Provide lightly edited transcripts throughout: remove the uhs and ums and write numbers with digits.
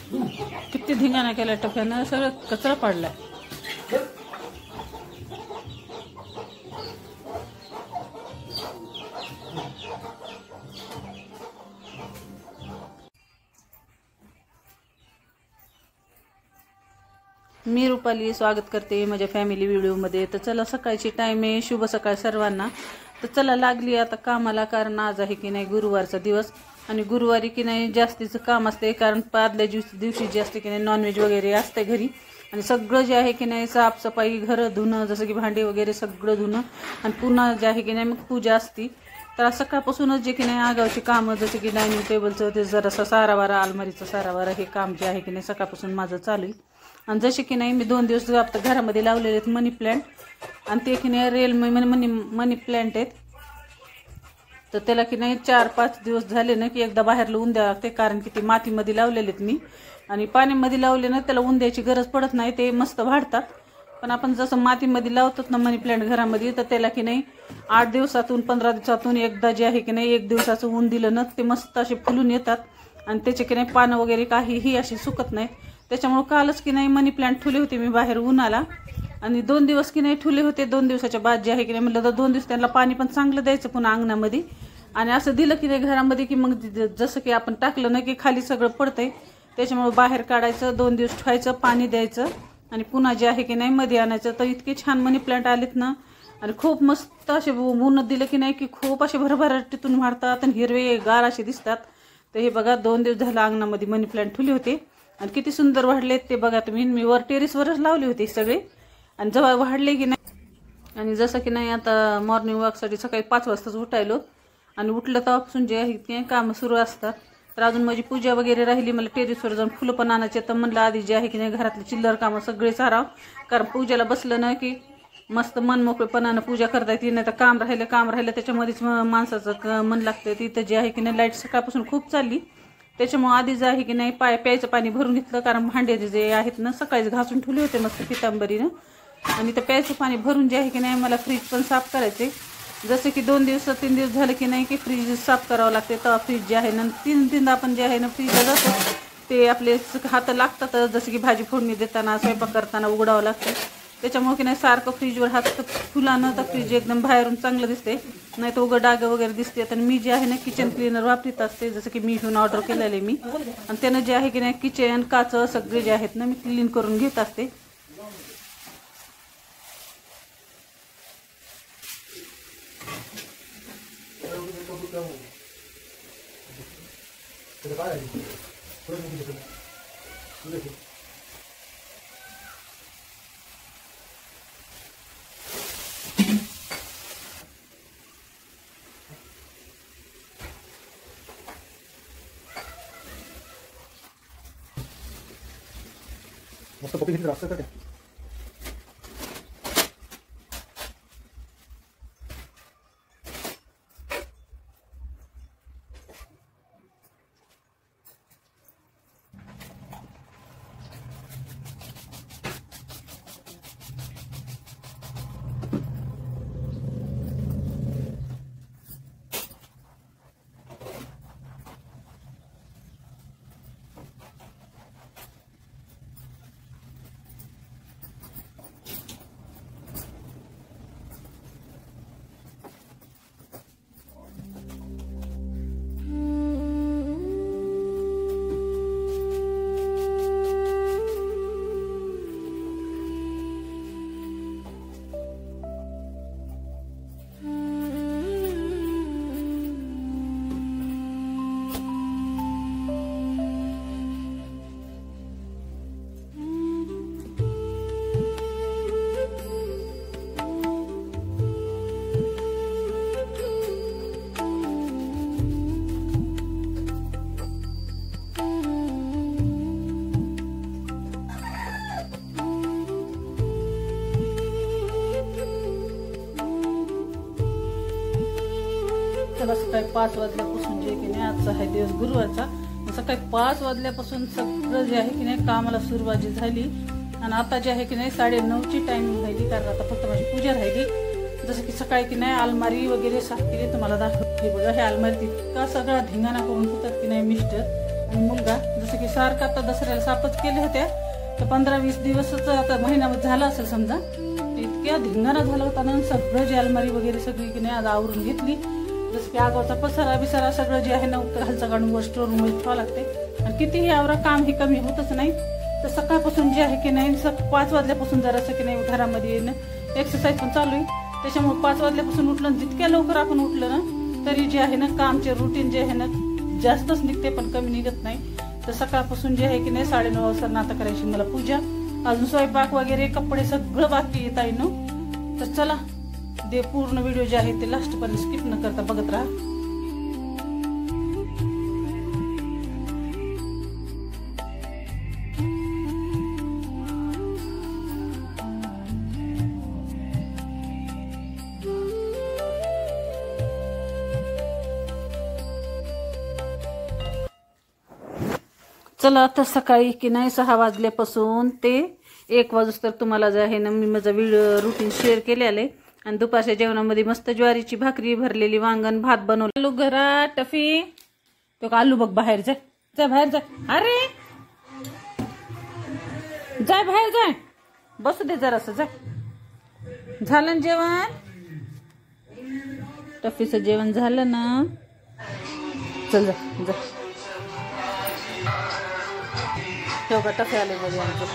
किती धिंगाणा केला टप्प्यानं, सगळं कचरा पाडलाय. मी रुपाली स्वागत करते माझ्या फॅमिली व्हिडिओमध्ये. तर चला, सकाळची टाईम आहे. शुभ सकाळ सर्वांना. तर चला, लागली आता कामाला, कारण आज आहे की नाही गुरुवारचा दिवस. आणि गुरुवारी की नाही जास्तीचं काम असते, कारण आदल्या दिवशी जे असते की नाही नॉनव्हेज वगैरे असते घरी. आणि सगळं जे आहे की नाही साफसफाई, घरं धुणं, जसं की भांडे वगैरे सगळं धुणं, आणि पुन्हा जे आहे की नाही मग पूजा असती. तर सकाळपासूनच जे की नाही आगावची कामं, जसं की डायनिंग टेबलचं ते जरासा सारावारा, अलमारीचा सारावारा, हे काम जे आहे की नाही सकाळपासून माझं चालू आहे. आणि जसे की नाही मी 2 दिवस आता घरामध्ये लावलेले आहेत मनी प्लॅन्ट, आणि ते की नाही रिअल मनी प्लॅन्ट आहेत. तर त्याला की नाही 4-5 दिवस झाले ना की एकदा बाहेर लावून द्यावं लागते, कारण की ते मातीमध्ये लावलेले आहेत मी. आणि पाण्यामध्ये लावले ना त्याला ऊन द्यायची गरज पडत नाही, ते मस्त वाढतात. पण आपण जसं मातीमध्ये लावतात ना मनी प्लॅन्ट घरामध्ये, तर त्याला की नाही 8 दिवसातून 15 दिवसातून एकदा जे आहे की नाही 1 दिवसाचं ऊन दिलं ना ते मस्त असे फुलून येतात. आणि त्याचे की नाही पानं वगैरे काहीही अशी सुकत नाही. त्याच्यामुळं कालच की नाही मनी प्लॅन्ट ठुले होते मी बाहेर उन्हाला, आणि 2 दिवस की नाही ठुले होते. 2 दिवसाच्या बाद जे आहे की नाही म्हटलं तर 2 दिवस त्यांना पाणी पण चांगलं द्यायचं पुन्हा अंगणामध्ये. आणि असं दिलं की नाही घरामध्ये की मग जसं की आपण टाकलं ना की खाली सगळं पडतंय. त्याच्यामुळे बाहेर काढायचं, 2 दिवस ठेवायचं, पाणी द्यायचं, आणि पुन्हा जे आहे की नाही मध्ये आणायचं. तर इतके छान मनी प्लॅन्ट आलेत ना, आणि खूप मस्त असे ऊन दिलं की नाही की खूप असे भरभराटीतून वाढतात आणि हिरवे गार असे दिसतात. तर हे बघा 2 दिवस झालं अंगणामध्ये मनी प्लॅन्ट ठेवले होते, आणि किती सुंदर वाढलेत ते बघा तुम्ही. मी टेरेसवरच लावले होते सगळे, आणि जेव्हा वाढले की नाही, आणि जसं की नाही आता मॉर्निंग वॉकसाठी सकाळी 5 वाजताच उठायलो, आणि उठलं तेव्हापासून जे आहे ते कामं सुरू असतात. तर अजून माझी पूजा वगैरे राहिली, मला टेरेसवर जाऊन फुलं पण आणायचे. तर म्हणलं आधी जे आहे की नाही घरातले चिल्लर कामं सगळे साराव, कारण पूजेला बसलं ना की मस्त मन मोकळेपणानं पूजा करता येते. नाही तर काम राहिलं त्याच्यामध्येच माणसाचं मन लागतं. तिथं जे आहे की नाही लाईट सकाळपासून खूप चालली, त्याच्यामुळे आधी जे आहे की नाही प्यायचं पाणी भरून घेतलं, कारण भांडे जे आहेत ना सकाळीच घासून ठेवले होते मस्त पितांबरीनं. आणि ते प्यायचं पाणी भरून जे आहे की नाही मला फ्रीज पण साफ करायचे. जसं की 2 दिवस 3 दिवस झाले की नाही की फ्रीज साफ करावं लागते. तेव्हा फ्रीज जे आहे ना 3 आपण जे आहे ना फ्रीजला जातो, ते आपले हात लागतात. जसं की भाजी फोडणी देताना, स्वयंपाक करताना उघडावं लागतं. त्याच्यामुळे की नाही सारखं फ्रीजवर हात फुलानं तर फ्रीज एकदम बाहेरून चांगलं दिसते, नाही तर उघड डाग वगैरे दिसते. आणि मी जे आहे ना किचन क्लीनर वापरत असते, जसं की मी घेऊन ऑर्डर केलेलं आहे मी. आणि त्यानं जे आहे की नाही किचन काच सगळे जे आहेत ना मी क्लीन करून घेत असते. मस्त कॉपी घेतली रास्ता का त्याला सकाळी 5 वाजल्यापासून जे की नाही आजचा आहे दिवस गुरुवारचा, सकाळी 5 वाजल्यापासून सगळं जे आहे की नाही कामाला सुरुवात झाली. आणि आता जे आहे की नाही 9:30ची टायमिंग राहिली, कारण आता फक्त माझी पूजा राहिली. जसं की सकाळी की नाही अलमारी वगैरे साफ केली, तुम्हाला दाखवते बघा. हे अलमारी इतका सगळा धिंगाणा करून होतात की नाही मिस्टर आणि मुलगा. जसं जसे की सारखं आता दसऱ्याला सापच केले होते, तर 15-20 दिवसच आता महिनाभर झाला असेल समजा. इतक्या धिंगाणा झाला होता ना, सगळं जी अलमारी वगैरे सगळी की नाही आज आवरून घेतली. जसं की आगावचा पसारा बिसारा सगळं जे आहे ना खालचा काढून वर स्टोर रूम मध्ये ठेवावं लागते. आणि कितीही आवरा काम हे कमी होतच नाही. तर सकाळपासून जे आहे की नाही 5 वाजल्यापासून जरासं की नाही घरामध्ये एक्सरसाइज पण चालू आहे. त्याच्यामुळे 5 वाजल्यापासून उठलं, जितक्या लवकर आपण उठलं ना तरी जे आहे ना कामचे रुटीन जे आहे ना जास्तच निघते पण कमी निघत नाही. तर सकाळपासून जे आहे की नाही 9:30 वाजता नाता करायची मला पूजा, अजून स्वयंपाक वगैरे कपडे सगळं बाकी येत आहे ना. तर चला ते पूर्ण व्हिडिओ जे आहे ते लास्ट पर्यंत स्किप न करता बघत राहा. चला आता सकाळी की नाही 6 वाजल्यापासून ते 1 वाजूस तर तुम्हाला जे आहे ना मी माझा व्हिडिओ रुटीन शेअर केलेलं आहे. आणि दुपारच्या जेवणामध्ये मस्त ज्वारीची भाकरी, भरलेली वांगण, भात बनवला. आलू घरात टफी तो का आलू बघ बाहेर जाय, जा बाहेर जाय, अरे जाय बाहेर जाय, बसू दे जरासं जाय. झालं ना जेवण? टफीचं जेवण झालं ना? चल जा जा. ठेव का टफी आले मध्ये आमचं.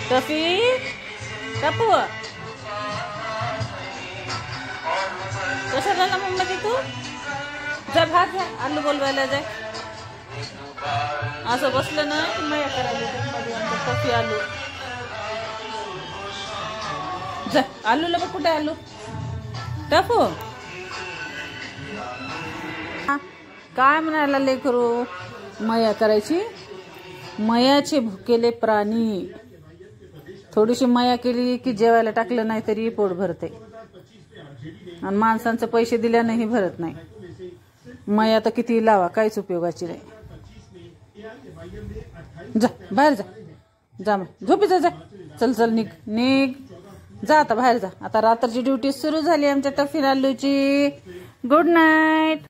टफी टपू कशाला ना मम्मा तू जा भात जा, आलू बोलवायला जाय. असं बसलं ना की मया करायला मध्ये आमचं टफी आलू. जा आलूला बघ कुठे आलू टपू. काय म्हणायला लेकरू, मया करायची. मयाचे भुकेले प्राणी. थोडीशी मया केली की जेवायला टाकलं नाही तरी पोट भरते, आणि माणसांचं पैसे दिल्यानेही भरत नाही. मया तर किती लावा काहीच उपयोगाची नाही. जा बाहेर जा, जा मग झोपी जा जा. चल चल निघ निघ जा आता बाहेर जा. आता रात्रीची ड्युटी सुरू झाली आमच्या टफी आलूची. Good night.